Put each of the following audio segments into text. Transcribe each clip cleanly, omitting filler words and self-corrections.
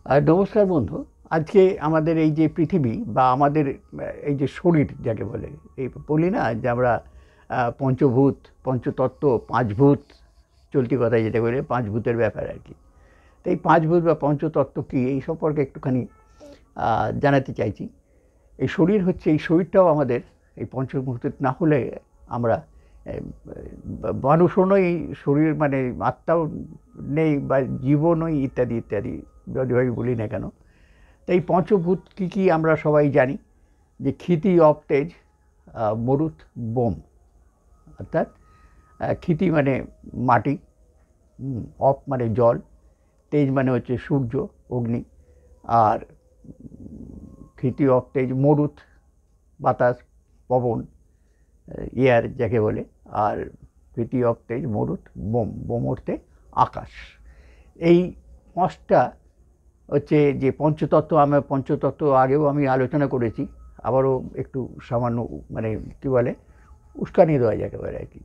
নমস্কার বন্ধু। আজকে আমাদের এই যে পৃথিবী বা আমাদের এই যে শরীর যাকে বলে, এই বলি না যে আমরা পঞ্চভূত, পঞ্চতত্ত্ব, পাঁচভূত, চলতি কথায় যেটা বলে পাঁচ ভূতের ব্যাপার আর কি। তো এই পাঁচ ভূত বা পঞ্চতত্ত্ব কী এই সম্পর্কে একটুখানি জানাতে চাইছি। এই শরীর হচ্ছে, এই শরীরটাও আমাদের এই পঞ্চভূতের না হলে আমরা মানুষও নই, শরীর মানে আত্মাও নেই বা জীবও নই, ইত্যাদি ইত্যাদি যদিভাবে বলি না কেন। তো এই পঞ্চভূত কী কী আমরা সবাই জানি, যে ক্ষিতি, অপ, তেজ, মরুত, বোম। অর্থাৎ ক্ষিতি মানে মাটি, অপ মানে জল, তেজ মানে হচ্ছে সূর্য, অগ্নি, আর ক্ষিতি, অপ, তেজ, মরুত বাতাস, পবন, এয়ার যাকে বলে, আর ক্ষিতি, অপ, তেজ, মরুত, বোম, বোম অর্থে আকাশ। এই পাঁচটা হচ্ছে যে পঞ্চতত্ত্ব। আমরা পঞ্চতত্ত্ব আগেও আমি আলোচনা করেছি, আবারও একটু সামান্য মানে কী বলে উস্কানি দেওয়া যাকে বলে আর কি।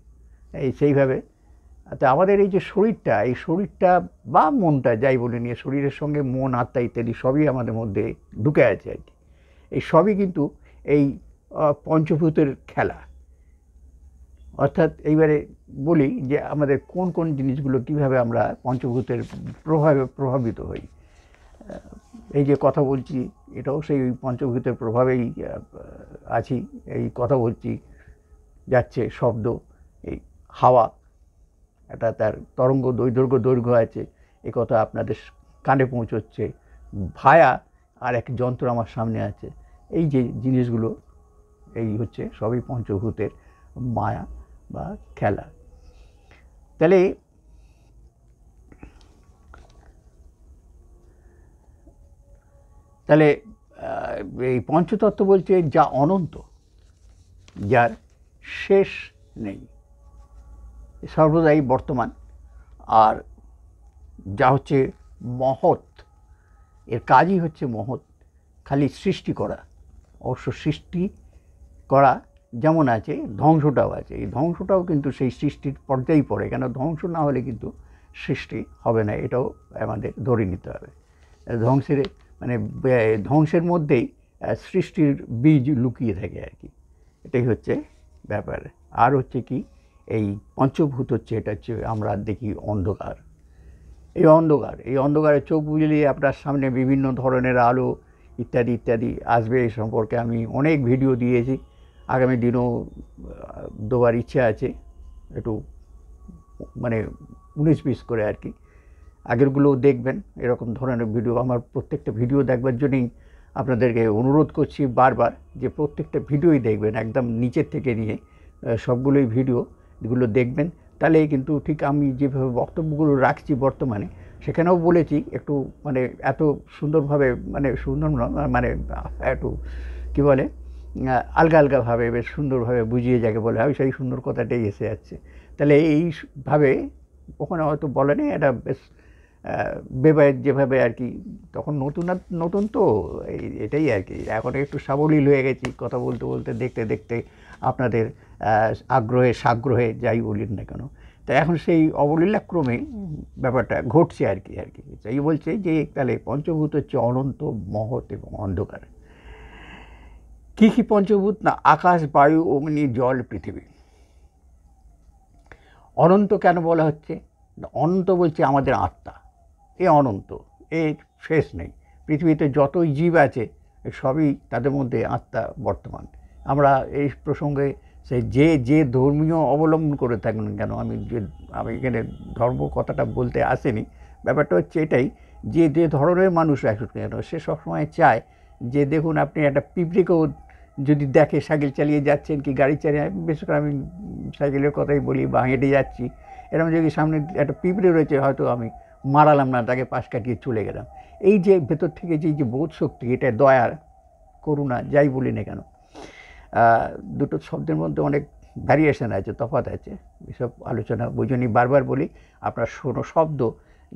এই সেইভাবে তো আমাদের এই যে শরীরটা, এই শরীরটা বা মনটা যাই বলে নিয়ে, শরীরের সঙ্গে মন, আত্মা ইত্যাদি সবই আমাদের মধ্যে ঢুকে আছে আর কি। এই সবই কিন্তু এই পঞ্চভূতের খেলা। অর্থাৎ এইবারে বলি যে আমাদের কোন কোন জিনিসগুলো কীভাবে আমরা পঞ্চভূতের প্রভাবে প্রভাবিত হই। এই যে কথা বলছি এটাও সেই পঞ্চভূতের প্রভাবেই আছি। এই কথা বলছি, যাচ্ছে শব্দ, এই হাওয়া, এটা তার তরঙ্গ দৈর্ঘ্য আছে, এ কথা আপনাদের কানে পৌঁছচ্ছে। ভায়া আর এক যন্ত্র আমার সামনে আছে। এই যে জিনিসগুলো, এই হচ্ছে সবই পঞ্চভূতের মায়া বা খেলা। তাহলে তাহলে এই পঞ্চতত্ত্ব বলছে যা অনন্ত, যার শেষ নেই, সর্বদাই বর্তমান, আর যা হচ্ছে মহৎ, এর কাজই হচ্ছে মহৎ, খালি সৃষ্টি করা। অবশ্য সৃষ্টি করা যেমন আছে, ধ্বংসটাও আছে। এই ধ্বংসটাও কিন্তু সেই সৃষ্টির পর্যায়েই পড়ে, কেন ধ্বংস না হলে কিন্তু সৃষ্টি হবে না, এটাও আমাদের ধরে নিতে হবে। ধ্বংসের মানে ধ্বংসের মধ্যেই সৃষ্টির বীজ লুকিয়ে থাকে আর কি, এটাই হচ্ছে ব্যাপার। আর হচ্ছে কি, এই পঞ্চভূত হচ্ছে, এটা হচ্ছে আমরা দেখি অন্ধকার। এই অন্ধকারে চোখ বুজলিয়ে আপনার সামনে বিভিন্ন ধরনের আলো ইত্যাদি ইত্যাদি আসবে। এই সম্পর্কে আমি অনেক ভিডিও দিয়েছি, আগামী দিনও দেওয়ার ইচ্ছে আছে, একটু মানে 19-20 করে আর কি। আগেরগুলোও দেখবেন এরকম ধরনের ভিডিও। আমার প্রত্যেকটা ভিডিও দেখবার জন্যই আপনাদেরকে অনুরোধ করছি বারবার, যে প্রত্যেকটা ভিডিওই দেখবেন, একদম নিচের থেকে নিয়ে সবগুলোই ভিডিওগুলো দেখবেন। তাহলে কিন্তু ঠিক আমি যেভাবে বক্তব্যগুলো রাখছি বর্তমানে, সেখানেও বলেছি একটু মানে এত সুন্দরভাবে, মানে সুন্দর মানে একটু কী বলে আলগা আলগাভাবে বেশ সুন্দরভাবে বুঝিয়ে যাকে বলে হয়, সেই সুন্দর কথাটাই এসে যাচ্ছে। তাহলে এইভাবে ওখানে হয়তো বলেনি, এটা বেশ বেবায়েত যেভাবে আর কি, তখন নতুন নতুন তো এটাই আর কি। এখন একটু সাবলীল হয়ে গেছি, কথা বলতে বলতে, দেখতে দেখতে আপনাদের আগ্রহে সাগ্রহে যাই বলিন না কেন। তা এখন সেই অবলীলাক্রমে ব্যাপারটা ঘটছে আর কি। তাই বলছে যে তাহলে পঞ্চভূত হচ্ছে অনন্ত, মহৎ এবং অন্ধকার। কী কী পঞ্চভূত? না, আকাশ, বায়ু, অগ্নি, জল, পৃথিবী। অনন্ত কেন বলা হচ্ছে? অনন্ত বলছে আমাদের আত্মা, এ অনন্ত, এর শেষ নেই। পৃথিবীতে যতই জীব আছে সবই, তাদের মধ্যে আত্মা বর্তমান। আমরা এই প্রসঙ্গে সে যে ধর্মীয় অবলম্বন করে থাকেন কেন, আমি এখানে ধর্ম কথাটা বলতে আসেনি, ব্যাপারটা হচ্ছে এটাই যে ধরনের মানুষ আসুক কেন, সে সবসময় চায় যে দেখুন আপনি একটা পিঁপড়েকেও যদি দেখে সাইকেল চালিয়ে যাচ্ছেন কি গাড়ি চালিয়ে, বিশেষ করে আমি সাইকেলের কথাই বলি বা হেঁটে যাচ্ছি, এরকম যদি সামনে একটা পিঁপড়ে রয়েছে, হয়তো আমি মারালাম না, তাকে পাশ কাটিয়ে চলে গেলাম। এই যে ভেতর থেকে যে বোধ শক্তি, এটা দয়ার, করুণা, যাই বলি না কেন, দুটো শব্দের মধ্যে অনেক ভ্যারিয়েশন আছে, তফাৎ আছে। এসব আলোচনা ওই জন্যই বারবার বলি, আপনার শোনো শব্দ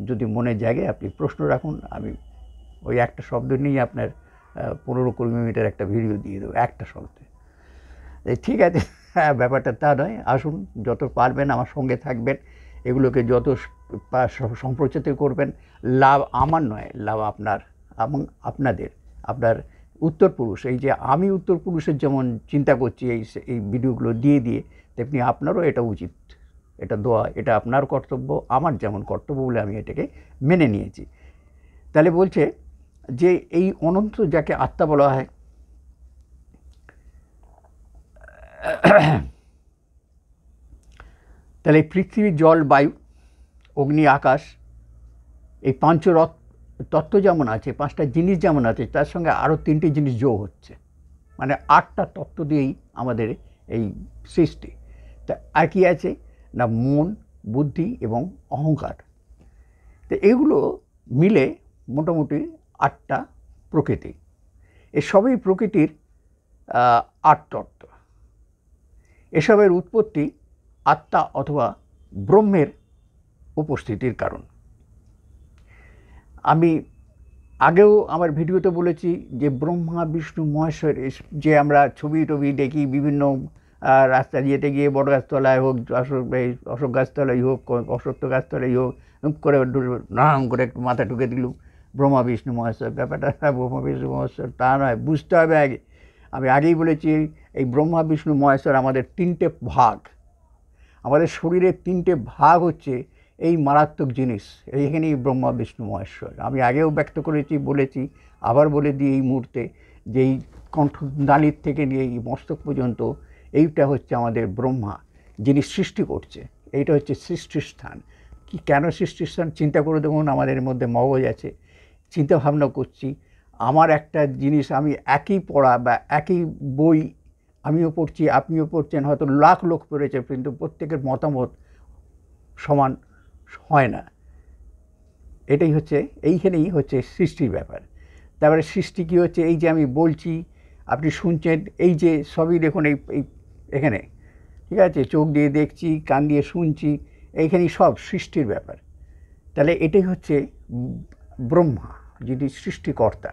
যদি মনে জাগে আপনি প্রশ্ন রাখুন, আমি ওই একটা শব্দ নিয়ে আপনার 15-20 মিনিটের একটা ভিডিও দিয়ে দেবো একটা শব্দে। ঠিক আছে, হ্যাঁ, ব্যাপারটা তা নয়। আসুন, যত পারবেন আমার সঙ্গে থাকবেন, এগুলোকে যত সম্প্রচারিত করবেন, লাভ আমার নয়, লাভ আপনার এবং আপনার উত্তরপুরুষ, এই যে আমি উত্তরপুরুষের যেমন চিন্তা করছি এই ভিডিওগুলো দিয়ে তেমনি আপনারও এটা উচিত, এটা দেওয়া, এটা আপনার কর্তব্য, আমার যেমন কর্তব্য বলে আমি এটাকে মেনে নিয়েছি। তাহলে বলছে যে এই অনন্ত যাকে আত্মা বলা হয়, তাহলে পৃথিবী, জল, বায়ু, অগ্নি, আকাশ, এই তত্ত্ব যেমন আছে, 5টা জিনিস যেমন আছে, তার সঙ্গে আরও 3টে জিনিস যোগ হচ্ছে, মানে 8টা তত্ত্ব দিয়েই আমাদের এই সৃষ্টি। তা আর কি আছে না, মন, বুদ্ধি এবং অহংকার। তো এগুলো মিলে মোটামুটি 8টা প্রকৃতি। এসবই প্রকৃতির 8 তত্ত্ব। এসবের উৎপত্তি আত্মা অথবা ব্রহ্মের উপস্থিতির কারণ। আমি আগেও আমার ভিডিওতে বলেছি যে ব্রহ্মা, বিষ্ণু, মহেশ্বর, যে আমরা ছবি টবি দেখি বিভিন্ন রাস্তা যেতে গিয়ে বড় গাছতলায় হোক, অশোক গাছতলাই হোক, অশ্বত্থ গাছতলাই হোক, করে নাম করে একটু মাথা ঢুকে দিলুম ব্রহ্মা, বিষ্ণু, মহেশ্বর। ব্যাপারটা ব্রহ্মা, বিষ্ণু, মহেশ্বর তা নয়, বুঝতে হবে আগে। আমি আগেই বলেছি এই ব্রহ্মা, বিষ্ণু, মহেশ্বর আমাদের 3টে ভাগ। আমাদের শরীরের 3টে ভাগ হচ্ছে এই মারাত্মক জিনিস, এইখানেই ব্রহ্মা, বিষ্ণু, মহেশ্বর। আমি আগেও ব্যক্ত করেছি, বলেছি, আবার বলে দিই এই মুহূর্তে, যে এই কণ্ঠনালীর থেকে নিয়ে এই মস্তক পর্যন্ত এইটা হচ্ছে আমাদের ব্রহ্মা, যিনি সৃষ্টি করছে। এইটা হচ্ছে সৃষ্টিস্থান। কি কেন সৃষ্টিস্থান চিন্তা করে দেখুন, আমাদের মধ্যে মগজ আছে, চিন্তা ভাবনা করছি। আমার একটা জিনিস, আমি একই পড়া বা একই বই আমিও পড়ছি, আপনিও পড়ছেন, হয়তো লাখ লোক পড়েছে, কিন্তু প্রত্যেকের মতামত সমান হয় না। এটাই হচ্ছে, এইখানেই হচ্ছে সৃষ্টির ব্যাপার। তারপরে সৃষ্টি কী হচ্ছে, এই যে আমি বলছি, আপনি শুনছেন, এই যে সবই দেখুন এই এখানে, ঠিক আছে, চোখ দিয়ে দেখছি, কান দিয়ে শুনছি, এইখানেই সব সৃষ্টির ব্যাপার। তাহলে এটাই হচ্ছে ব্রহ্মা, যিনি সৃষ্টিকর্তা।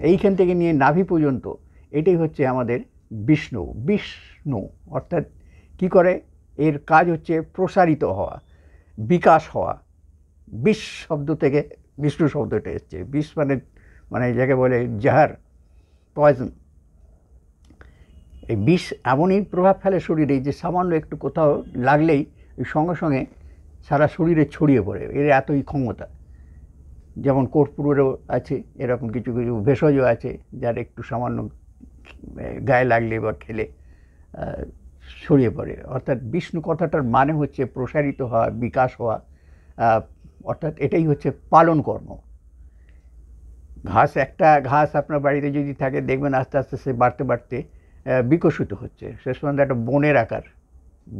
এইখান থেকে নিয়ে নাভি পর্যন্ত এটাই হচ্ছে আমাদের বিষ্ণু। বিষ্ণু অর্থাৎ কি করে, এর কাজ হচ্ছে প্রসারিত হওয়া, বিকাশ হওয়া। বিষ শব্দ থেকে বিষ্ণু শব্দটা এসছে। বিষ মানে যাকে বলে জাহার, পয়জন। এই বিষ এমনই প্রভাব ফেলে শরীরে যে সামান্য একটু কোথাও লাগলেই সঙ্গে সঙ্গে সারা শরীরে ছড়িয়ে পড়ে, এর এতই ক্ষমতা। যেমন কর্পূরেরও আছে এরকম কিছু কিছু ভেষজও আছে, যার একটু সামান্য গায়ে লাগলে বা খেলে ছড়িয়ে পড়ে। অর্থাৎ বিষ্ণু কথাটার মানে হচ্ছে প্রসারিত হওয়া, বিকাশ হওয়া, অর্থাৎ এটাই হচ্ছে পালন কর্ম। একটা ঘাস আপনার বাড়িতে যদি থাকে, দেখবেন আস্তে আস্তে সে বাড়তে বাড়তে বিকশিত হচ্ছে, শেষ পর্যন্ত একটা বনের আকার।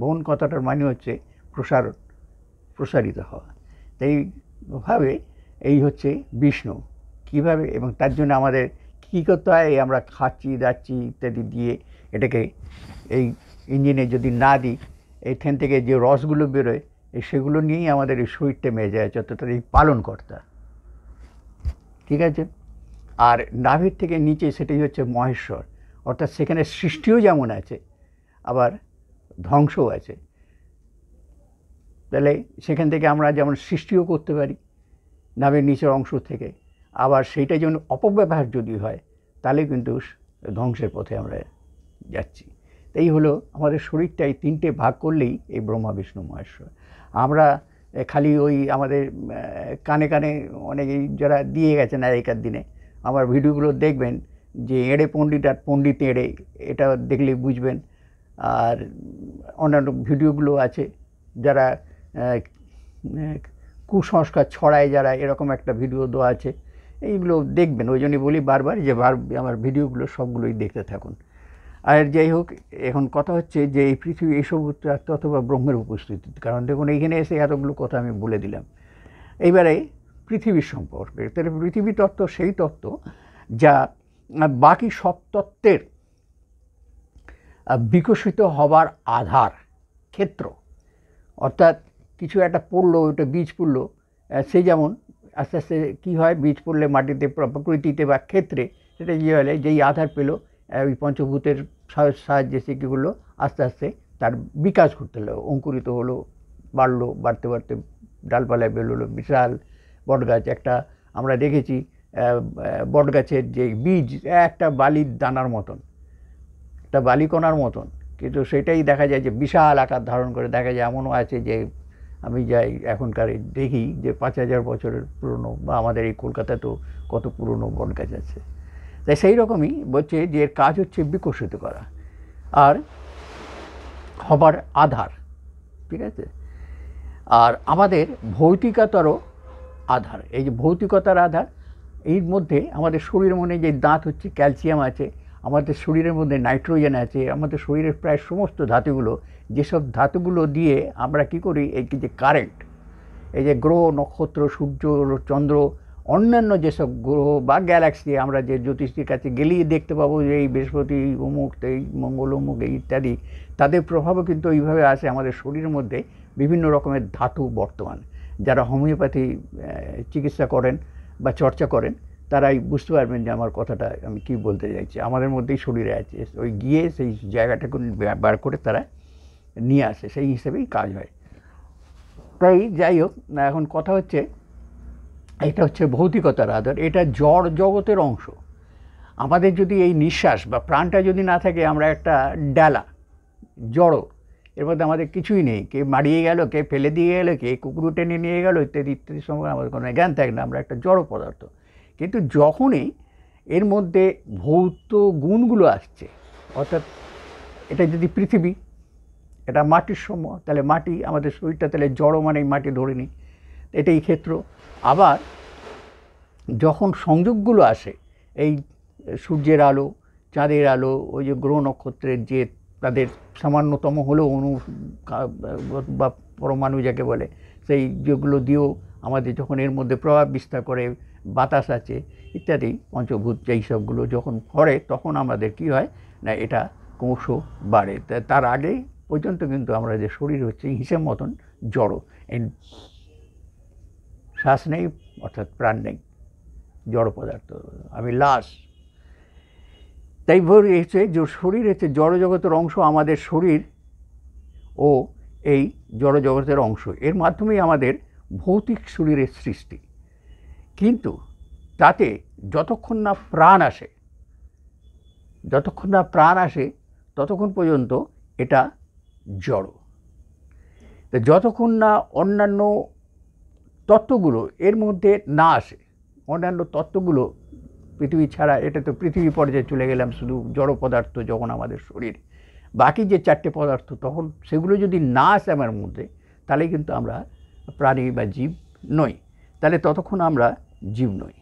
বন কথাটার মানে হচ্ছে প্রসারিত হওয়া। তাইভাবে এই হচ্ছে বিষ্ণু। কীভাবে, এবং তার জন্য আমাদের কী করতে হয়, আমরা খাচ্ছি দাচ্ছি ইত্যাদি দিয়ে এটাকে এই ইঞ্জিনে যদি না দিই, এইখান থেকে যে রসগুলো বেরোয় সেগুলো নিয়েই আমাদের এই শরীরটা মেয়ে যায়, যতটা এই পালনকর্তা। ঠিক আছে। আর নাভির থেকে নিচে সেটাই হচ্ছে মহেশ্বর, অর্থাৎ সেখানে সৃষ্টিও যেমন আছে আবার ধ্বংসও আছে। তাহলে সেখান থেকে আমরা যেমন সৃষ্টিও করতে পারি নাভির নিচের অংশ থেকে, আবার সেইটা যেমন অপব্যবহার যদি হয় তাহলে কিন্তু ধ্বংসের পথে আমরা যাচ্ছি। এই হলো আমাদের শরীরটাই 3টে ভাগ করলেই এই ব্রহ্মা, বিষ্ণু, মহেশ্বর। আমরা খালি ওই আমাদের কানে কানে অনেকেই যারা দিয়ে গেছেন আগেকার দিনে, আমার ভিডিওগুলো দেখবেন যে এঁড়ে পণ্ডিত আর পণ্ডিত এঁড়ে, এটা দেখলেই বুঝবেন। আর অন্যান্য ভিডিওগুলো আছে যারা কুসংস্কার ছড়ায়, যারা এরকম একটা ভিডিও দেওয়া আছে, এইগুলো দেখবেন। ওই জন্যই বলি বারবার যে আমার ভিডিওগুলো সবগুলোই দেখতে থাকুন। আর যাই হোক, এখন কথা হচ্ছে যে এই পৃথিবী এইসব অথবা ব্রহ্মের উপস্থিতি, কারণ দেখুন এইখানে এসে এতগুলো কথা আমি বলে দিলাম। এইবারে পৃথিবীর সম্পর্কে, তাহলে পৃথিবী তত্ত্ব সেই তত্ত্ব যা বাকি সব তত্ত্বের বিকশিত হবার আধার, ক্ষেত্র। অর্থাৎ কিছু একটা পড়লো, ওইটা বীজ পড়লো, সে যেমন আস্তে আস্তে কী হয়, বীজ পড়লে মাটিতে প্রকৃতিতে বা ক্ষেত্রে সেটা কী হলে যেই আধার পেলো, ওই পঞ্চভূতের সাহায্যে সে কী করলো, আস্তে আস্তে তার বিকাশ ঘটতে হলো, অঙ্কুরিত হলো, বাড়লো, বাড়তে বাড়তে ডালপালায় বেরোলো, বিশাল বটগাছ। একটা আমরা দেখেছি বটগাছের যে বীজ একটা বালির দানার মতন, একটা বালিকণার মতন, কিন্তু সেটাই দেখা যায় যে বিশাল আকার ধারণ করে। দেখা যায় এমনও আছে যে আমি যাই এখনকার দেখি যে 5,000 বছরের পুরনো, বা আমাদের এই কলকাতাতেও কত পুরনো বটগাছ আছে। তাই সেই রকমই বলছে যে এর কাজ হচ্ছে বিকশিত করা আর হবার আধার, ঠিক আছে। আর আমাদের ভৌতিকতারও আধার, এই যে ভৌতিকতার আধার, এর মধ্যে আমাদের শরীরের মনে যে দাঁত হচ্ছে ক্যালসিয়াম আছে, আমাদের শরীরের মধ্যে নাইট্রোজেন আছে, আমাদের শরীরের প্রায় সমস্ত ধাতুগুলো, যেসব ধাতুগুলো দিয়ে আমরা কি করি, এই যে কারেন্ট, এই যে গ্রহ নক্ষত্র সূর্য চন্দ্র অন্যান্য যেসব গ্রহ বা গ্যালাক্সি আমরা যে জ্যোতিষীর কাছে গেলেই দেখতে পাবো যে এই বৃহস্পতি অমুক, এই মঙ্গল অমুক, এই ইত্যাদি, তাদের প্রভাবও কিন্তু এইভাবে আসে আমাদের শরীরের মধ্যে বিভিন্ন রকমের ধাতু বর্তমান। যারা হোমিওপ্যাথি চিকিৎসা করেন বা চর্চা করেন তারাই বুঝতে পারবেন যে আমার কথাটা আমি কী বলতে চাইছি। আমাদের মধ্যেই শরীরে আছে, ওই গিয়ে সেই জায়গাটাকে বার করে তারা নিয়ে আসে, সেই হিসেবেই কাজ হয়। তাই যাই হোক, এখন কথা হচ্ছে এটা হচ্ছে ভৌতিকতার আধার, এটা জড় জগতের অংশ। আমাদের যদি এই নিঃশ্বাস বা প্রাণটা যদি না থাকে, আমরা একটা ডালা, জড়, এর মধ্যে আমাদের কিছুই নেই। কে মারিয়ে গেল, কে ফেলে দিয়ে গেলো, কে কুকুর টেনে নিয়ে গেল, ইত্যাদি ইত্যাদি সম্পর্কে আমাদের কোনো জ্ঞান থাকে না, আমরা একটা জড় পদার্থ। কিন্তু যখনই এর মধ্যে ভৌত গুণগুলো আসছে, অর্থাৎ এটা যদি পৃথিবী, এটা মাটির সম, তাহলে মাটি, আমাদের শরীরটা তাহলে জড়, মানে মাটি ধরে নিই, এটাই ক্ষেত্র। আবার যখন সংযোগগুলো আসে, এই সূর্যের আলো, চাঁদের আলো, ওই যে গ্রহ নক্ষত্রের যে তাদের সামান্যতম হলেও অণু বা পরমাণু যাকে বলে, সেই যেগুলো দিয়েও আমাদের যখন এর মধ্যে প্রভাব বিস্তার করে, বাতাস আছে ইত্যাদি পঞ্চভূত যেই সবগুলো যখন করে, তখন আমাদের কি হয় না, এটা ক্রমশ বাড়ে। তার আগে পর্যন্ত কিন্তু আমরা যে শরীর হচ্ছে হিসেব মতন জড়ো, শ্বাস নেই অর্থাৎ প্রাণ নেই, জড় পদার্থ, আমি লাশ। তাই হচ্ছে যে শরীর হচ্ছে জড় জগতের অংশ, আমাদের শরীর ও এই জড় জগতের অংশ, এর মাধ্যমেই আমাদের ভৌতিক শরীরের সৃষ্টি। কিন্তু তাতে যতক্ষণ না প্রাণ আসে, ততক্ষণ পর্যন্ত এটা জড়। যতক্ষণ না অন্যান্য তত্ত্বগুলো এর মধ্যে না আসে, অন্যান্য তত্ত্বগুলো পৃথিবী ছাড়া, এটা তো পৃথিবী পর্যায়ে চলে গেলাম, শুধু জড় পদার্থ যখন আমাদের শরীর, বাকি যে 4টে পদার্থ, তখন সেগুলো যদি না আসে আমার মধ্যে, তাহলে কিন্তু আমরা প্রাণী বা জীব নই, তাহলে ততক্ষণ আমরা জীব নই।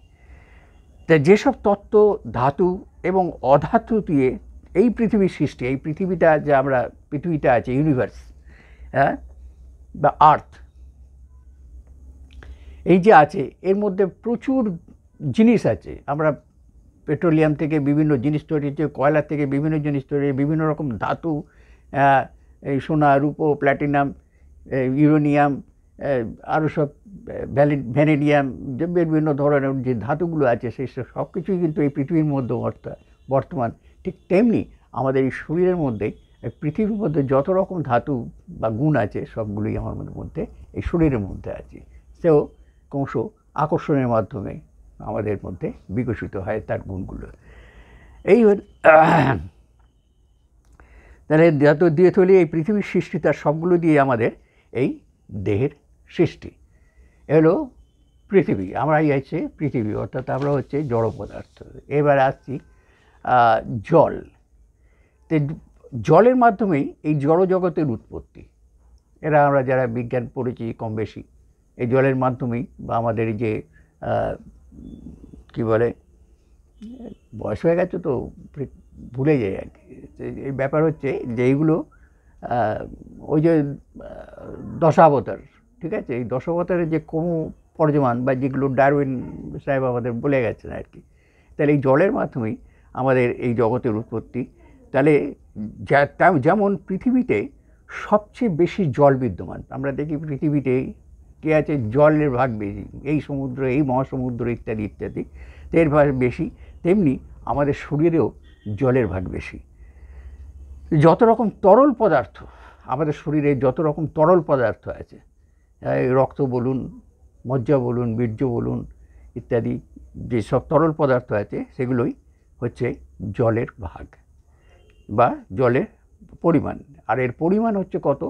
তাই যেসব তত্ত্ব, ধাতু এবং অধাতু দিয়ে এই পৃথিবীর সৃষ্টি, এই পৃথিবীটা যে আমরা, পৃথিবীটা আছে, ইউনিভার্স, হ্যাঁ, বা আর্থ, এই যে আছে, এর মধ্যে প্রচুর জিনিস আছে। আমরা পেট্রোলিয়াম থেকে বিভিন্ন জিনিস তৈরি হচ্ছে, কয়লা থেকে বিভিন্ন জিনিস তৈরি, বিভিন্ন রকম ধাতু, এই সোনা, রূপো, প্ল্যাটিনাম, ইউরেনিয়াম, আরও সব ভ্যানেডিয়াম, বিভিন্ন ধরনের যে ধাতুগুলো আছে, সেই সব কিছুই কিন্তু এই পৃথিবীর মধ্যে বর্তমান। ঠিক তেমনি আমাদের এই শরীরের মধ্যে, পৃথিবীর মধ্যে যত রকম ধাতু বা গুণ আছে, সবগুলোই আমার মধ্যে, এই শরীরের মধ্যে আছে। সেও ক্রমশ আকর্ষণের মাধ্যমে আমাদের মধ্যে বিকশিত হয় তার গুণগুলো। এই তাহলে যত দিয়ে চলি এই পৃথিবীর সৃষ্টি, তার সবগুলো দিয়ে আমাদের এই দেহের সৃষ্টি। এলো পৃথিবী, আমরাই আছে পৃথিবী, অর্থাৎ আমরা হচ্ছে জড় পদার্থ। এবার আসছি জল। তো জলের মাধ্যমেই এই জড় জগতের উৎপত্তি। এরা আমরা যারা বিজ্ঞান পড়েছি কম বেশি, এই জলের মাধ্যমেই, বা আমাদের যে কী বলে, বয়স হয়ে গেছে তো ভুলে যাই আর কি। এই ব্যাপার হচ্ছে যে এইগুলো ওই যে দশাবতার, ঠিক আছে, এই দশাবতারের যে ক্রম পর্যমান, বা যেগুলো ডারউইন সাহেব আমাদের বলে গেছেন আর কি। তাহলে এই জলের মাধ্যমেই আমাদের এই জগতের উৎপত্তি। তাহলে যেমন পৃথিবীতে সবচেয়ে বেশি জল বিদ্যমান, আমরা দেখি পৃথিবীতে কে আছে, জলের ভাগ বেশি, এই সমুদ্র, এই মহাসমুদ্র ইত্যাদি ইত্যাদি, এর ভাগ বেশি। তেমনি আমাদের শরীরেও জলের ভাগ বেশি। যত রকম তরল পদার্থ আমাদের শরীরে, যত রকম তরল পদার্থ আছে, রক্ত বলুন, মজ্জা বলুন, বীর্য বলুন ইত্যাদি, যেসব তরল পদার্থ আছে সেগুলোই হচ্ছে জলের ভাগ বা জলের পরিমাণ। আর এর পরিমাণ হচ্ছে কত,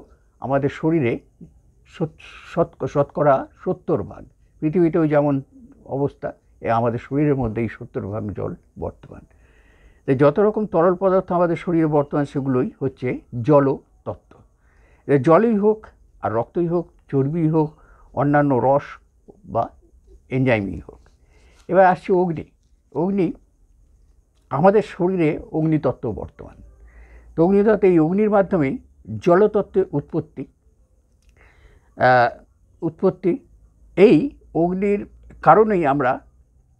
আমাদের শরীরে শতকরা 70 ভাগ। পৃথিবীতেও যেমন অবস্থা, আমাদের শরীরের মধ্যেই 70 ভাগ জল বর্তমান। তাই যত রকম তরল পদার্থ আমাদের শরীরে বর্তমান সেগুলোই হচ্ছে জল তত্ত্ব। জলই হোক আর রক্তই হোক, চর্বি হোক, অন্যান্য রস বা এনজাইমই হোক। এবার আসছে অগ্নি। অগ্নি আমাদের শরীরে অগ্নিতত্ত্ব বর্তমান। তো অগ্নিতত্ত্ব, এই অগ্নির মাধ্যমেই জলতত্ত্বের উৎপত্তি। এই অগ্নির কারণেই আমরা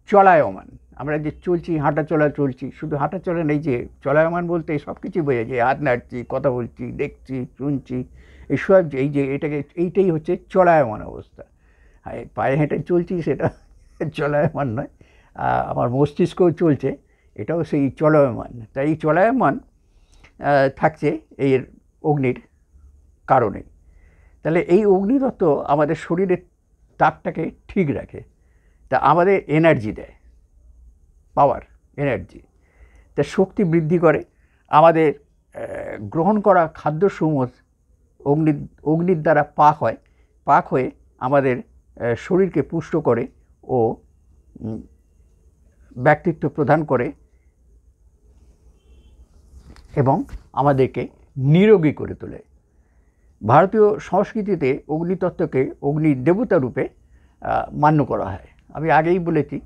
চলায়মান। আমরা যে চলছি, হাঁটা চলা চলছি, শুধু হাঁটা চলা নেই, যে চলায়মান বলতে সব কিছুই বোঝা যায়, হাত নাড়ছি, কথা বলছি, দেখছি, শুনছি, এইসব এইটাই হচ্ছে চলায়মান অবস্থা। পায়ে হেঁটে চলছি সেটা চলায়মান নয়, আমার মস্তিষ্কও চলছে, এটাও সেই চলায়মান। তাই এই চলায়মান থাকছে এর অগ্নির কারণে। তাহলে এই অগ্নিতত্ত্ব আমাদের শরীরের তাপটাকে ঠিক রাখে, তা আমাদের এনার্জি দেয়, পাওয়ার, এনার্জি, তা শক্তি বৃদ্ধি করে। আমাদের গ্রহণ করা খাদ্যসমূহ অগ্নির দ্বারা পাক হয়ে আমাদের শরীরকে পুষ্ট করে ও ব্যক্তিত্ব প্রদান করে এবং আমাদেরকে নিরোগী করে তোলে। ভারতীয় সংস্কৃতিতে অগ্নিতত্ত্বকে অগ্নি দেবতা রূপে মান্য করা হয়। আমি আগেই বলেছি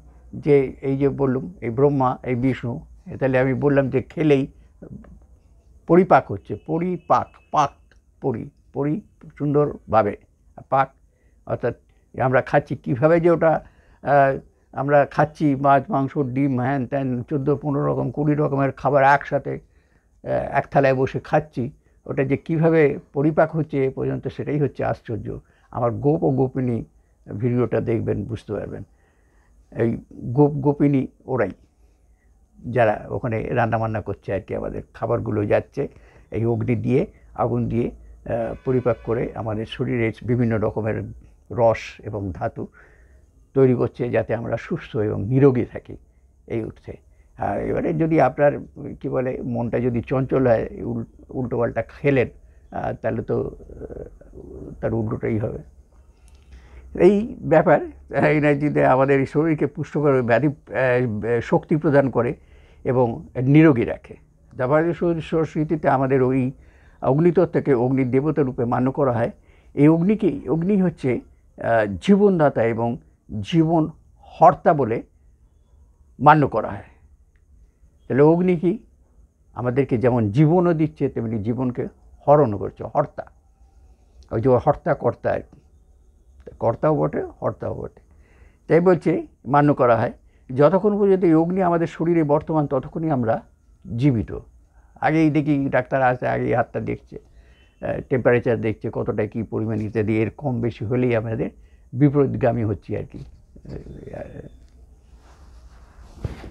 যে এই যে বললাম, এই ব্রহ্মা, এই বিষ্ণু, তাহলে আমি বললাম যে খেলেই পরিপাক হচ্ছে, পরি সুন্দরভাবে পাক, অর্থাৎ আমরা খাচ্ছি কীভাবে, যে ওটা আমরা খাচ্ছি মাছ, মাংস, ডিম, হ্যান ত্যান 14-15 রকম 20 রকমের খাবার একসাথে এক থালায় বসে খাচ্ছি, ওটা যে কীভাবে পরিপাক হচ্ছে এ পর্যন্ত, সেটাই হচ্ছে আশ্চর্য। আমার গোপ ও গোপিনী ভিডিওটা দেখবেন, বুঝতে পারবেন। এই গোপিনী ওরাই, যারা ওখানে রান্নাবান্না করছে আর কি, আমাদের খাবারগুলো যাচ্ছে এই অগ্নি দিয়ে, আগুন দিয়ে পরিপাক করে আমাদের শরীরে বিভিন্ন রকমের রস এবং ধাতু তৈরি করছে, যাতে আমরা সুস্থ এবং নিরোগী থাকি এই অর্থে। আর এবারে যদি আপনার কি বলে, মনটা যদি চঞ্চল হয়, উল্টোপাল্টা খেলেন, তাহলে তো তার উল্টোটাই হবে। এই ব্যাপার, এনার্জিতে আমাদের শরীরকে পুষ্ট করে, শক্তি প্রদান করে এবং নিরোগী রাখে। ভারতীয় সংস্কৃতিতে আমাদের ওই অগ্নিতত্ত্বকে অগ্নির দেবতা রূপে মান্য করা হয়। এই অগ্নি হচ্ছে জীবনদাতা এবং জীবন হর্তা বলে মান্য করা হয়। তাহলে অগ্নি কি আমাদেরকে যেমন জীবনও দিচ্ছে, তেমনি জীবনকে হরণও করছে, হর্তা। ওই যে হর্তা কর্তা আর কি, কর্তাও বটে, হর্তাও বটে। তাই বলছে মান্য করা হয়, যতক্ষণ পর্যন্ত এই অগ্নি আমাদের শরীরে বর্তমান, ততক্ষণই আমরা জীবিত। আগেই দেখি ডাক্তার আসে, আগেই হাতটা দেখছে, টেম্পারেচার দেখছে, কতটা কী পরিমাণ ইত্যাদি, এর কম বেশি হলেই আমাদের বিপরীতগামী হচ্ছি আর কি।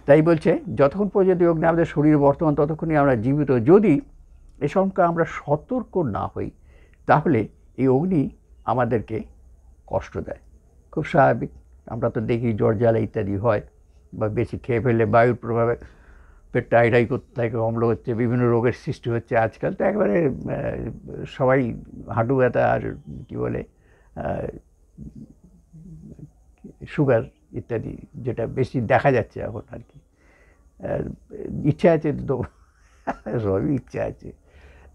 তাই বলছে যতক্ষণ পর্যন্ত অগ্নি আমাদের শরীরে বর্তমান, ততক্ষণই আমরা জীবিত। যদি এ সম্পর্কে আমরা সতর্ক না হই, তাহলে এই অগ্নি আমাদেরকে কষ্ট দেয়। খুব স্বাভাবিক, আমরা তো দেখি জ্বর জ্বালা ইত্যাদি হয়, বা বেশি খেয়ে ফেললে বায়ুর প্রভাবে পেটটা আইডাই করতে থাকে, অম্ল হচ্ছে, বিভিন্ন রোগের সৃষ্টি হচ্ছে। আজকাল তো একবারে সবাই হাঁটু ব্যথা আর কি বলে সুগার ইত্যাদি, যেটা বেশি দেখা যাচ্ছে এখন আর কি। ইচ্ছা আছে তো, সবই ইচ্ছা আছে।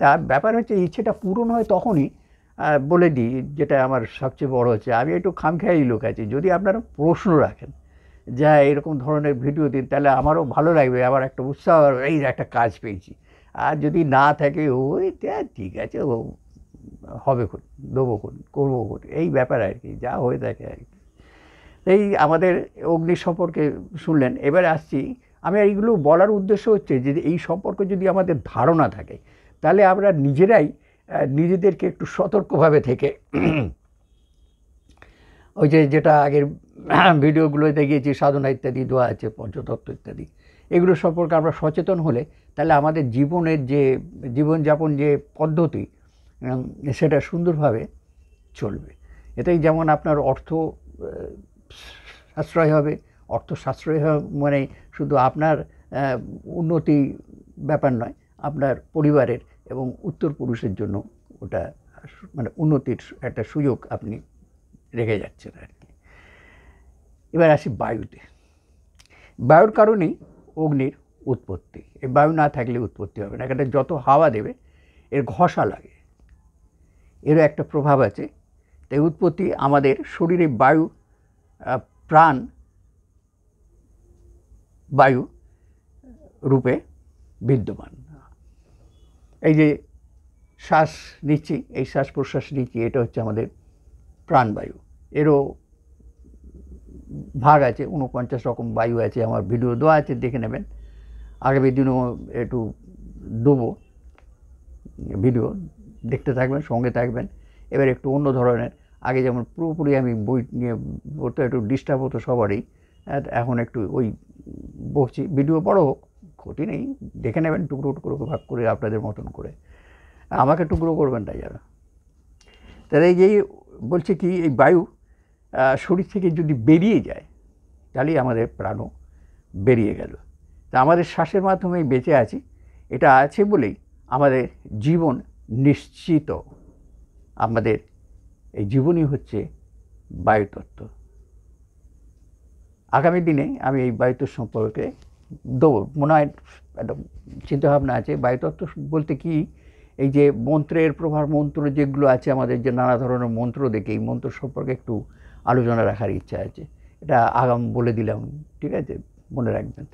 তা ব্যাপার হচ্ছে, ইচ্ছেটা পূরণ হয় তখনই। বলে দিই, যেটা আমার সবচেয়ে বড় হচ্ছে, আমি একটু খামখেয়ালি লোক আছি। যদি আপনারা প্রশ্ন রাখেন, যা এরকম ধরনের ভিডিও দিন, তাহলে আমারও ভালো লাগবে, আমার একটা উৎসাহ, এই একটা কাজ পেয়েছি। আর যদি না থাকে, ওই ঠিক আছে, ও হবে খুন, দেবো খুন, করবো খুন, এই ব্যাপার আর কি, যা হয়ে থাকে আর কি। এই আমাদের অগ্নি সম্পর্কে শুনলেন। এবারে আসছি, আমি এইগুলো বলার উদ্দেশ্য হচ্ছে যে এই সম্পর্কে যদি আমাদের ধারণা থাকে, তাহলে আমরা নিজেরাই নিজেদেরকে একটু সতর্কভাবে থেকে, ওই যেটা আগের ভিডিওগুলোয় দেখিয়েছি, সাধনা ইত্যাদি দেওয়া আছে, পঞ্চতত্ত্ব ইত্যাদি, এগুলো সম্পর্কে আমরা সচেতন হলে, তাহলে আমাদের জীবনের যে জীবনযাপন যে পদ্ধতি, সেটা সুন্দরভাবে চলবে। এতেই যেমন আপনার অর্থ সাশ্রয় হবে, অর্থ সাশ্রয় মানে শুধু আপনার উন্নতি ব্যাপার নয়, আপনার পরিবারের এবং উত্তরপুরুষের জন্য ওটা মানে উন্নতির একটা সুযোগ আপনি রেখে যাচ্ছেন আর কি। এবার আসি বায়ুতে। বায়ুর কারণেই অগ্নির উৎপত্তি। এই বায়ু না থাকলে উৎপত্তি হবে না। এখানে যত হাওয়া দেবে এর ঘষা লাগে, এরও একটা প্রভাব আছে। তাই উৎপত্তি আমাদের শরীরে বায়ু, প্রাণ বায়ু রূপে বিদ্যমান। এই যে শ্বাস নিচ্ছি, এই শ্বাস প্রশ্বাস নিচ্ছি, এটা হচ্ছে আমাদের প্রাণবায়ু। এরও ভাগ আছে, 49 রকম বায়ু আছে। আমার ভিডিও দেওয়া আছে, দেখে নেবেন। আগামী দিনও একটু দেবো ভিডিও, দেখতে থাকবেন, সঙ্গে থাকবেন। এবার একটু অন্য ধরনের, আগে যেমন পুরোপুরি আমি বই নিয়ে পড়তে একটু ডিস্টার্ব হতো সবারই, এখন একটু ওই বলছি। ভিডিও বড় হোক ক্ষতি নেই, দেখে নেবেন টুকরো টুকরো ভাগ করে আপনাদের মতন করে, আমাকে টুকরো করবেন না যারা। তাহলে এই যে বলছে কি, এই বায়ু শরীর থেকে যদি বেরিয়ে যায় তাহলেই আমাদের প্রাণও বেরিয়ে গেল। তা আমাদের শ্বাসের মাধ্যমেই বেঁচে আছি, এটা আছে বলেই আমাদের জীবন নিশ্চিত। আমাদের এই জীবনই হচ্ছে বায়ুতত্ত্ব। আগামী দিনে আমি এই বায়ুতত্ত্ব সম্পর্কে দেবো, মনে হয় একটা চিন্তাভাবনা আছে। বায়ুতত্ত্ব বলতে কি, এই যে মন্ত্রের প্রভাব, মন্ত্র যেগুলো আছে আমাদের, যে নানা ধরনের মন্ত্র দেখে, এই মন্ত্র সম্পর্কে একটু আলোচনা রাখার ইচ্ছা আছে। এটা আগাম বলে দিলাম, ঠিক আছে, মনে রাখবেন।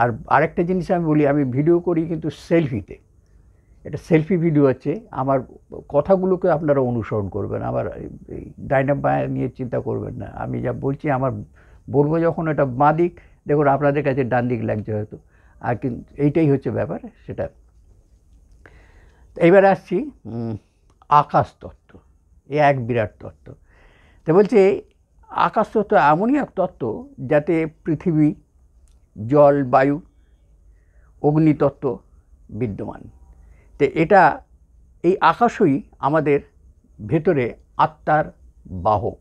আর আরেকটা জিনিস আমি বলি, আমি ভিডিও করি কিন্তু সেলফিতে। এটা সেলফি ভিডিও আছে। আমার কথাগুলোকে আপনারা অনুসরণ করবেন, আমার এই ডাইনা বাঁয়া নিয়ে চিন্তা করবেন না। আমি যা বলছি, আমার বলবো যখন এটা বাঁ দিক, দেখুন আপনাদের কাছে ডান দিক লাগছে হয়তো, আর কিন্তু এইটাই হচ্ছে ব্যাপার সেটা। এইবার আসছি আকাশতত্ত্ব। এ এক বিরাট তত্ত্ব। তো বলছে আকাশতত্ত্ব এমনই এক তত্ত্ব যাতে পৃথিবী, জল, বায়ু, অগ্নিতত্ত্ব বিদ্যমান। তো এটা, এই আকাশই আমাদের ভেতরে আত্মার বাহক।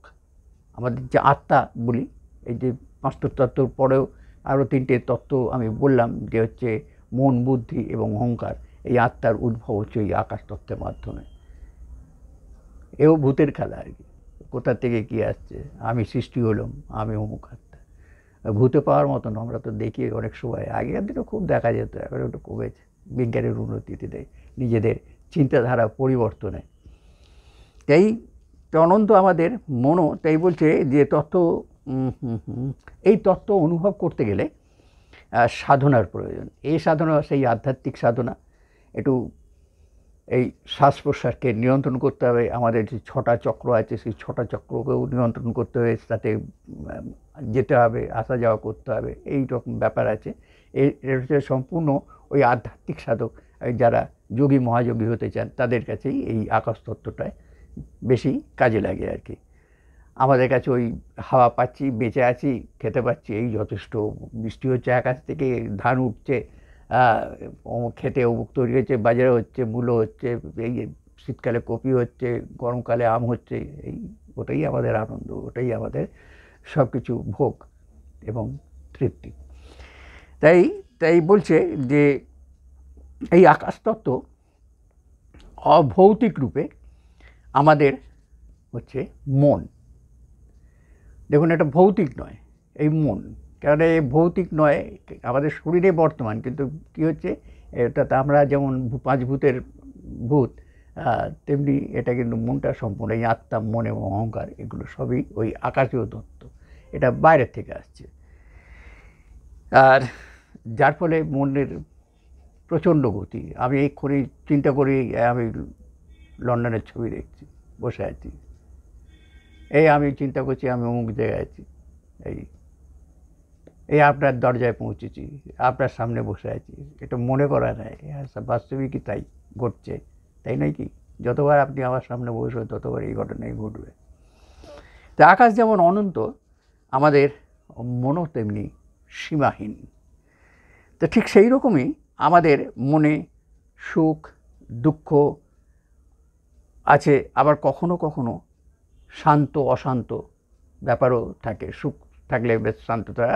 আমাদের যে আত্মা বলি, এই যে 5টা তত্ত্বর পরেও আরও 3টে তত্ত্ব আমি বললাম, যে হচ্ছে মন, বুদ্ধি এবং অহংকার। এই আত্মার উদ্ভব হচ্ছে এই আকাশ তত্ত্বের মাধ্যমে। এও ভূতের খেলা আর কি, কোথা থেকে কি আসছে, আমি সৃষ্টি হলাম, আমি অমুক আত্মা। ভূতে পাওয়ার মতন আমরা তো দেখি অনেক সময়, আগেকার দিনে খুব দেখা যেত, এখন একটু কমেছে বিজ্ঞানের উন্নতিতে, নিজেদের চিন্তাধারা পরিবর্তনে। তাই অনন্ত আমাদের মনও, তাই বলছে যে তত্ত্ব, এই তত্ত্ব অনুভব করতে গেলে সাধনার প্রয়োজন। এই সাধনা সেই আধ্যাত্মিক সাধনা। একটু এই শ্বাস প্রশ্বাসকে নিয়ন্ত্রণ করতে হবে। আমাদের যে 6টা চক্র আছে, সেই 6টা চক্রকেও নিয়ন্ত্রণ করতে হবে, তাতে যেতে হবে, আসা যাওয়া করতে হবে, এই রকম ব্যাপার আছে। এর হচ্ছে সম্পূর্ণ ওই আধ্যাত্মিক সাধক, যারা যোগী মহাযোগী হতে চান, তাদের কাছেই এই আকাশ তত্ত্বটায় বেশি কাজে লাগে আর কি। আমাদের কাছে ওই হাওয়া পাচ্ছি, বেঁচে আছি, খেতে পাচ্ছি, এই যথেষ্ট। বৃষ্টি হচ্ছে আকাশ থেকে, ধান উঠছে, খেতে অমুক তৈরি হচ্ছে, বাজারে হচ্ছে, মূলো হচ্ছে, এই শীতকালে কপি হচ্ছে, গরমকালে আম হচ্ছে, এই ওটাই আমাদের আনন্দ, ওটাই আমাদের সব কিছু ভোগ এবং তৃপ্তি। তাই বলছে যে এই আকাশতত্ত্ব অভৌতিক রূপে আমাদের হচ্ছে মন। দেখুন, এটা ভৌতিক নয়, এই মন। কারণ এই ভৌতিক নয়, আমাদের শরীরে বর্তমান, কিন্তু কী হচ্ছে, এটা আমরা যেমন 5 ভূতের ভূত, তেমনি এটা কিন্তু মনটা সম্পূর্ণ, এই আত্মা, মন এবং অহংকার, এগুলো সবই ওই আকাশীয় তত্ত্ব। এটা বাইরের থেকে আসছে। আর যার ফলে মনের প্রচণ্ড গতি। আমি এক্ষুনি চিন্তা করি, আমি লন্ডনের ছবি দেখছি, বসে আছি, এই আমি চিন্তা করছি আমি অমুক জায়গায় আছি, এই আপনার দরজায় পৌঁছেছি, আপনার সামনে বসে আছি। এটা মনে করা নেয়, বাস্তবিকই তাই ঘটছে, তাই নয় কি? যতবার আপনি আমার সামনে বসবেন ততবার এই ঘটনাই ঘটবে। তা আকাশ যেমন অনন্ত, আমাদের মনও তেমনি সীমাহীন। তো ঠিক সেই রকমই আমাদের মনে সুখ দুঃখ আছে, আবার কখনো কখনো শান্ত অশান্ত ব্যাপারও থাকে। সুখ থাকলে বেশ শান্ততা,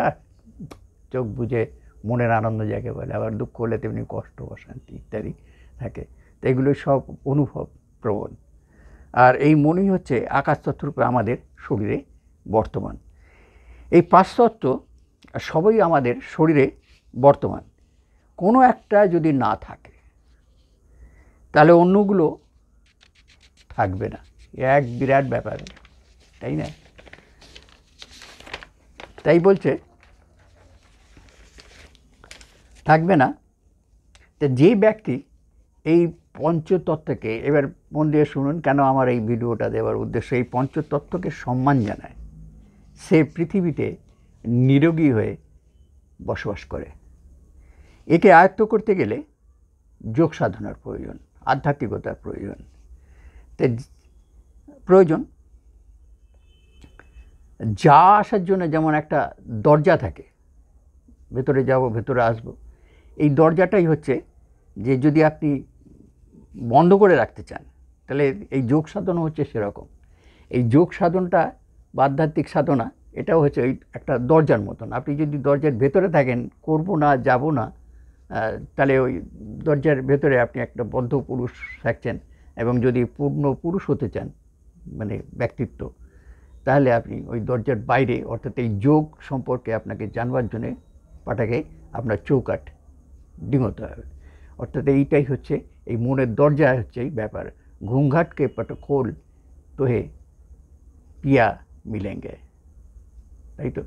চোখ বুজে মনের আনন্দ যাকে বলে, আবার দুঃখ হলে তেমনি কষ্ট, অশান্তি ইত্যাদি থাকে। তো এগুলো সব অনুভব প্রবণ। আর এই মনই হচ্ছে আকাশতত্ত্বরূপে আমাদের শরীরে বর্তমান। এই 5 তত্ত্ব সবই আমাদের শরীরে বর্তমান। কোনো একটা যদি না থাকে তাহলে অন্যগুলো থাকবে না। এক বিরাট ব্যাপার, তাই না? তাই বলছে থাকবে না। তো যে ব্যক্তি এই পঞ্চতত্ত্বকে, এবার মন দিয়ে শুনুন কেন আমার এই ভিডিওটা দেওয়ার উদ্দেশ্য, এই পঞ্চতত্ত্বকে সম্মান জানায়, সে পৃথিবীতে নিরোগী হয়ে বসবাস করে। একে আয়ত্ত করতে গেলে যোগ সাধনার প্রয়োজন, আধ্যাত্মিকতার প্রয়োজন। প্রয়োজন যা আসার জন্য যেমন একটা দরজা থাকে, ভেতরে যাব ভেতরে আসব, এই দরজাটাই হচ্ছে যে যদি আপনি বন্ধ করে রাখতে চান তাহলে এই যোগ সাধনা হচ্ছে সেরকম। এই যোগ সাধনটা বা আধ্যাত্মিক সাধনা এটাও হচ্ছে ওই একটা দরজার মতন। আপনি যদি দরজার ভেতরে থাকেন, করব না, যাব না, তাহলে ওই দরজার ভেতরে আপনি একটা বদ্ধ পুরুষ থাকছেন। এবং যদি পূর্ণ পুরুষ হতে চান, মানে ব্যক্তিত্ব, তাহলে আপনি ওই দরজার বাইরে, অর্থাৎ এই যোগ সম্পর্কে আপনাকে জানবার জন্যে পাটাকে আপনার চৌকাঠ ডিঙোতে হবে। অর্থাৎ এইটাই হচ্ছে এই মনের দরজা, হচ্ছে এই ব্যাপার। ঘুমঘাটকে পট খোল তোহে পিয়া মিলেঙ্গে, তাই তো?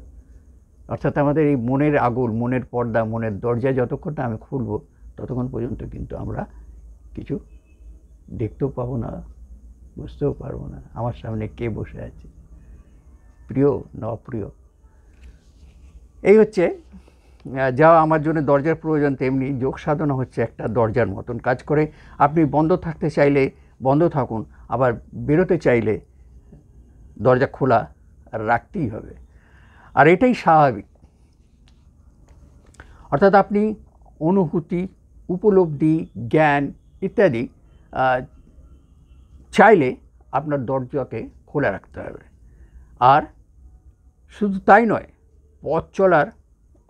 অর্থাৎ আমাদের এই মনের আগুল, মনের পর্দা, মনের দরজা যতক্ষণ না আমি খুলব ততক্ষণ পর্যন্ত কিন্তু আমরা কিছু দেখতেও পাবো না, বুঝতেও পারবো না আমার সামনে কে বসে আছে, প্রিয় না অপ্রিয়। এই হচ্ছে যা আমার জন্য দরজার প্রয়োজন, তেমনি যোগ সাধনা হচ্ছে একটা দরজার মতন কাজ করে। আপনি বন্ধ থাকতে চাইলে বন্ধ থাকুন, আবার বেরোতে চাইলে দরজা খোলা রাখতেই হবে। আর এটাই স্বাভাবিক। অর্থাৎ আপনি অনুভূতি, উপলব্ধি, জ্ঞান ইত্যাদি চাইলে আপনার দরজাকে খোলা রাখতে হবে। আর শুধু তাই নয়, পথ চলার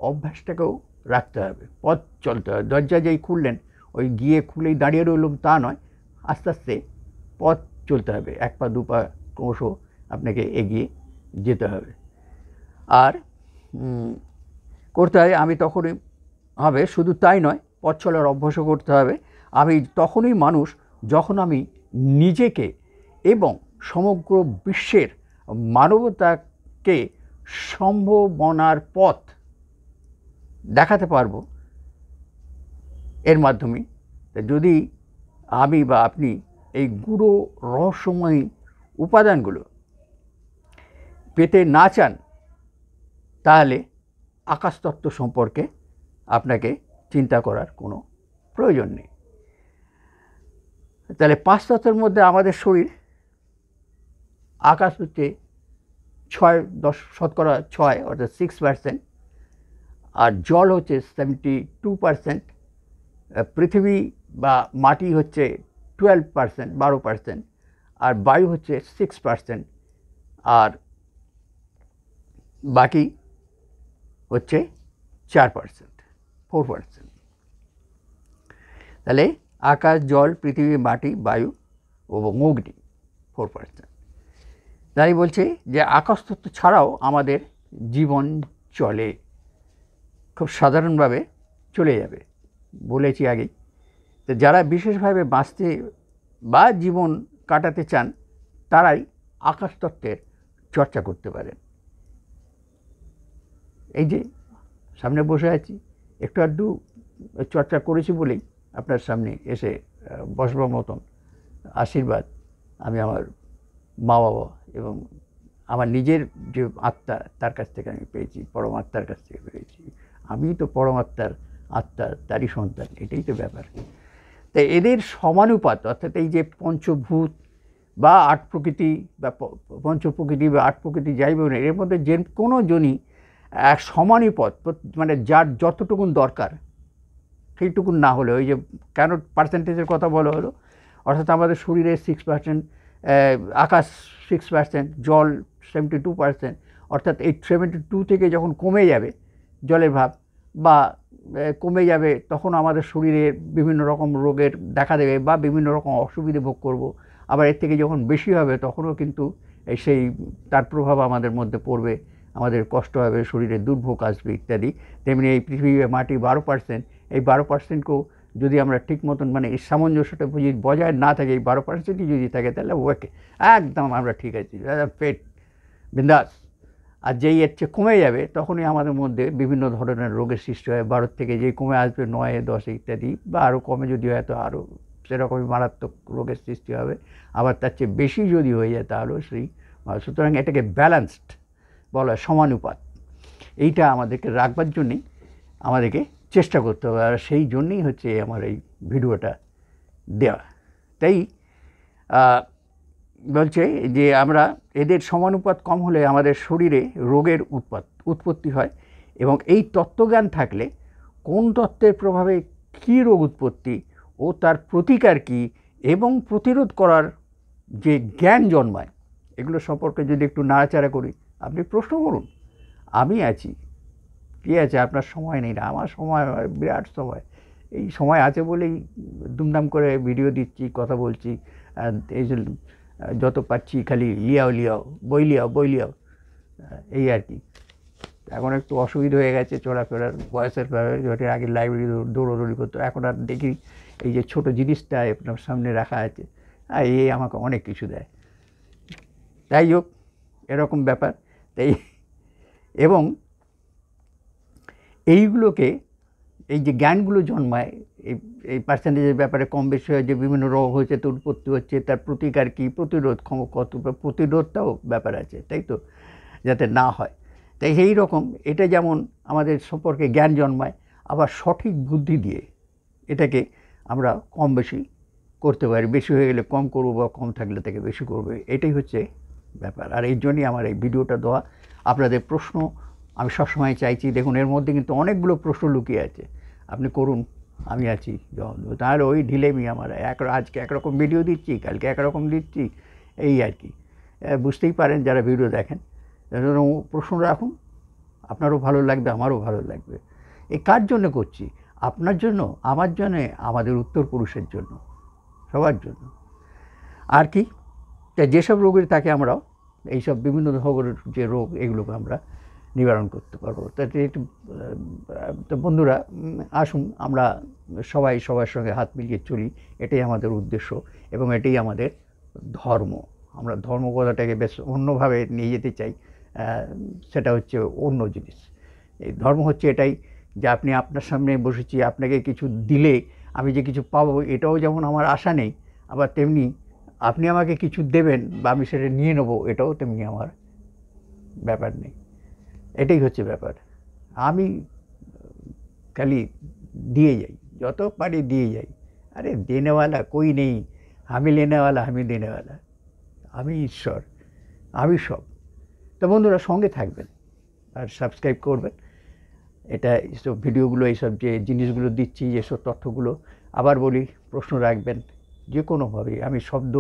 অভ্যাসটাকেও রাখতে হবে। পথ চলতে হবে। দরজা যেই খুললেন, ওই গিয়ে খুলেই দাঁড়িয়ে রইলাম তা নয়, আস্তে আস্তে পথ চলতে হবে। 1 পা 2 পা ক্রমশ আপনাকে এগিয়ে যেতে হবে। আর করতে হয় আমি তখনই হবে, শুধু তাই নয়, পথ চলার অভ্যাসও করতে হবে। আমি তখনই মানুষ যখন আমি নিজেকে এবং সমগ্র বিশ্বের মানবতাকে সম্ভাবনার পথ দেখাতে পারবো এর মাধ্যমে। যদি আমি বা আপনি এই গূঢ় রহস্যময়ী উপাদানগুলো পেতে না চান, তাহলে আকাশতত্ত্ব সম্পর্কে আপনাকে চিন্তা করার কোনো প্রয়োজন নেই। তাহলে 5 তত্ত্বের মধ্যে আমাদের শরীর, আকাশ হচ্ছে 6% অর্থাৎ 6%, আর জল হচ্ছে 72%, পৃথিবী বা মাটি হচ্ছে 12%, আর বায়ু হচ্ছে 6%, আর বাকি হচ্ছে 4%। তাহলে আকাশ, জল, পৃথিবী, মাটি, বায়ু এবং অগ্নি 4%। তাই বলছে যে আকাশতত্ত্ব ছাড়াও আমাদের জীবন চলে, খুব সাধারণভাবে চলে যাবে, বলেছি আগেই। তো যারা বিশেষভাবে বাঁচতে বা জীবন কাটাতে চান তারাই আকাশতত্ত্বের চর্চা করতে পারেন। এই যে সামনে বসে আছি, একটু আধটু চর্চা করেছি বলেই আপনার সামনে এসে বসবার মতন আশীর্বাদ আমি আমার মা বাবা এবং আমার নিজের যে আত্মা তার কাছ থেকে আমি পেয়েছি, পরমাত্মার কাছ থেকে পেয়েছি। আমি তো পরমাত্মার আত্মা, তারই সন্তান, এটাই তো ব্যাপার। তাই এদের সমানুপাত, অর্থাৎ এই যে পঞ্চভূত বা 8 প্রকৃতি বা পঞ্চপ্রকৃতি বা 8 প্রকৃতি যাই বলুন, এর মধ্যে যে কোনো জনই এক সমানুপাত, মানে যার যতটুকুন দরকার সেইটুকুন না হলে, ওই যে কেন পার্সেন্টেজের কথা বলা হলো, অর্থাৎ আমাদের শরীরে 6%, আকাশ 6%, জল 72%, অর্থাৎ 872 থেকে যখন কমে যাবে জলের ভাব বা কমে যাবে, তখন আমাদের শরীরে বিভিন্ন রকম রোগের দেখা দেবে বা বিভিন্ন রকম অসুবিধে ভোগ করব। আবার এর থেকে যখন বেশি হবে তখনও কিন্তু সেই তার প্রভাব আমাদের মধ্যে পড়বে, আমাদের কষ্ট হবে, শরীরে দুর্ভোগ আসবে ইত্যাদি। তেমনি এই পৃথিবীর মাটি 12%, এই 12%কেও যদি আমরা ঠিক মতন মানে এই সামঞ্জস্যটা যদি বজায় না থাকে, এই 12%ই যদি থাকে, তাহলে ওকে একদম আমরা ঠিক আছি, পেট বিন্দাস। আর যেই এর চেয়ে কমে যাবে তখনই আমাদের মধ্যে বিভিন্ন ধরনের রোগের সৃষ্টি হয়। 12 থেকে যেই কমে আসবে 9, 10 ইত্যাদি, বা আরও কমে যদি হয় তো আরও সেরকমই মারাত্মক রোগের সৃষ্টি হবে। আবার তার চেয়ে বেশি যদি হয়ে যায় তাহলেও সেই, সুতরাং এটাকে ব্যালেন্সড বলা হয়, সমানুপাত। এইটা আমাদেরকে রাখবার জন্যেই আমাদেরকে চেষ্টা করতে হবে, আর সেই জন্যই হচ্ছে আমার এই ভিডিওটা দেওয়া। তাই বলছে যে আমরা এদের সমানুপাত কম হলে আমাদের শরীরে রোগের উৎপত্তি হয়, এবং এই তত্ত্বজ্ঞান থাকলে কোন তত্ত্বের প্রভাবে কী রোগ উৎপত্তি ও তার প্রতিকার কী এবং প্রতিরোধ করার যে জ্ঞান জন্মায়, এগুলো সম্পর্কে যদি একটু নাড়াচাড়া করি। আপনি প্রশ্ন করুন, আমি আছি, কী আছে, আপনার সময় নেই না, আমার সময় বিরাট সময়। এই সময় আছে বলেই দুমদাম করে ভিডিও দিচ্ছি, কথা বলছি, এই যে যত পাচ্ছি খালি লিয়াও বই লিয়াও, এই আর কি। এখন একটু অসুবিধা হয়ে গেছে চলাফেরার, বয়সের ব্যাপারে। আগে লাইব্রেরি দৌড়োদৌড়ি করতো, এখন আর দেখি এই যে ছোটো জিনিসটা আপনার সামনে রাখা আছে, এই আমাকে অনেক কিছু দেয়। তাই হোক, এরকম ব্যাপার। তাই এবং এইগুলোকে, এই যে জ্ঞানগুলো জন্মায়, এই পার্সেন্টেজের ব্যাপারে কম বেশি হয়, যে বিভিন্ন রোগ হয়েছে, তো উৎপত্তি হচ্ছে, তার প্রতিকার কী, প্রতিরোধ কত, প্রতিরোধটাও ব্যাপার আছে, তাই তো, যাতে না হয়। তাই সেই রকম এটা যেমন আমাদের সম্পর্কে জ্ঞান জন্মায়, আবার সঠিক বুদ্ধি দিয়ে এটাকে আমরা কম বেশি করতে পারি। বেশি হয়ে গেলে কম করবো, বা কম থাকলে তাকে বেশি করবে, এটাই হচ্ছে ব্যাপার। আর এই জন্যই আমার এই ভিডিওটা দেওয়া। আপনাদের প্রশ্ন আমি সবসময় চাইছি, দেখুন এর মধ্যে কিন্তু অনেকগুলো প্রশ্ন লুকিয়ে আছে, আপনি করুন, আমি আছি। তাহলে ওই ঢিলেমি আমার, আজকে একরকম ভিডিও দিচ্ছি, কালকে একরকম দিচ্ছি, এই আর কি। বুঝতেই পারেন যারা ভিডিও দেখেন, প্রশ্ন রাখুন, আপনারও ভালো লাগবে, আমারও ভালো লাগবে। এই কার জন্য করছি? আপনার জন্য, আমার জন্যে, আমাদের উত্তরপুরুষের জন্য, সবার জন্য। আর কি, তা যেসব রোগের তাকে আমরাও এইসব বিভিন্ন ধরনের যে রোগ, এগুলোকে আমরা নিবারণ করতে পারবো। তাতে একটু, তো বন্ধুরা আসুন আমরা সবাই সবার সঙ্গে হাত মিলিয়ে চলি, এটাই আমাদের উদ্দেশ্য এবং এটাই আমাদের ধর্ম। আমরা ধর্ম কথাটাকে বেশ অন্যভাবে নিয়ে যেতে চাই, সেটা হচ্ছে অন্য জিনিস। এই ধর্ম হচ্ছে এটাই যে আপনি, আপনার সামনে বসেছি, আপনাকে কিছু দিলে আমি যে কিছু পাবো, এটাও যেমন আমার আশা নেই, আবার তেমনি আপনি আমাকে কিছু দেবেন বা আমি সেটা নিয়ে নেবো, এটাও তেমনি আমার ব্যাপার নেই। এটাই হচ্ছে ব্যাপার। আমি খালি দিয়ে যাই, যত পারি দিয়ে যাই। আরে দেনেওয়ালা কই নেই, আমি লেনেওয়ালা, আমি দেনেওয়ালা, আমি ঈশ্বর, আমি সব। তো বন্ধুরা সঙ্গে থাকবেন আর সাবস্ক্রাইব করবেন। এটা এইসব ভিডিওগুলো, এইসব যে জিনিসগুলো দিচ্ছি, যেসব তথ্যগুলো, আবার বলি, প্রশ্ন রাখবেন যে কোনোভাবেই। আমি শব্দ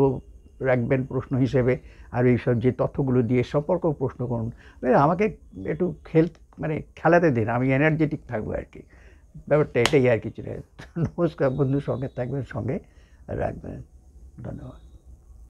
রাখবেন প্রশ্ন হিসেবে, আর এইসব যে তথ্যগুলো দিয়ে সম্পর্কেও প্রশ্ন করুন। আমাকে একটু মানে খেলাতে দিন, আমি এনার্জেটিক থাকবো আর কি। ব্যাপারটা এটাই আর কিছু নয়। নমস্কার বন্ধু, সঙ্গে থাকবেন, সঙ্গে রাখবেন। ধন্যবাদ।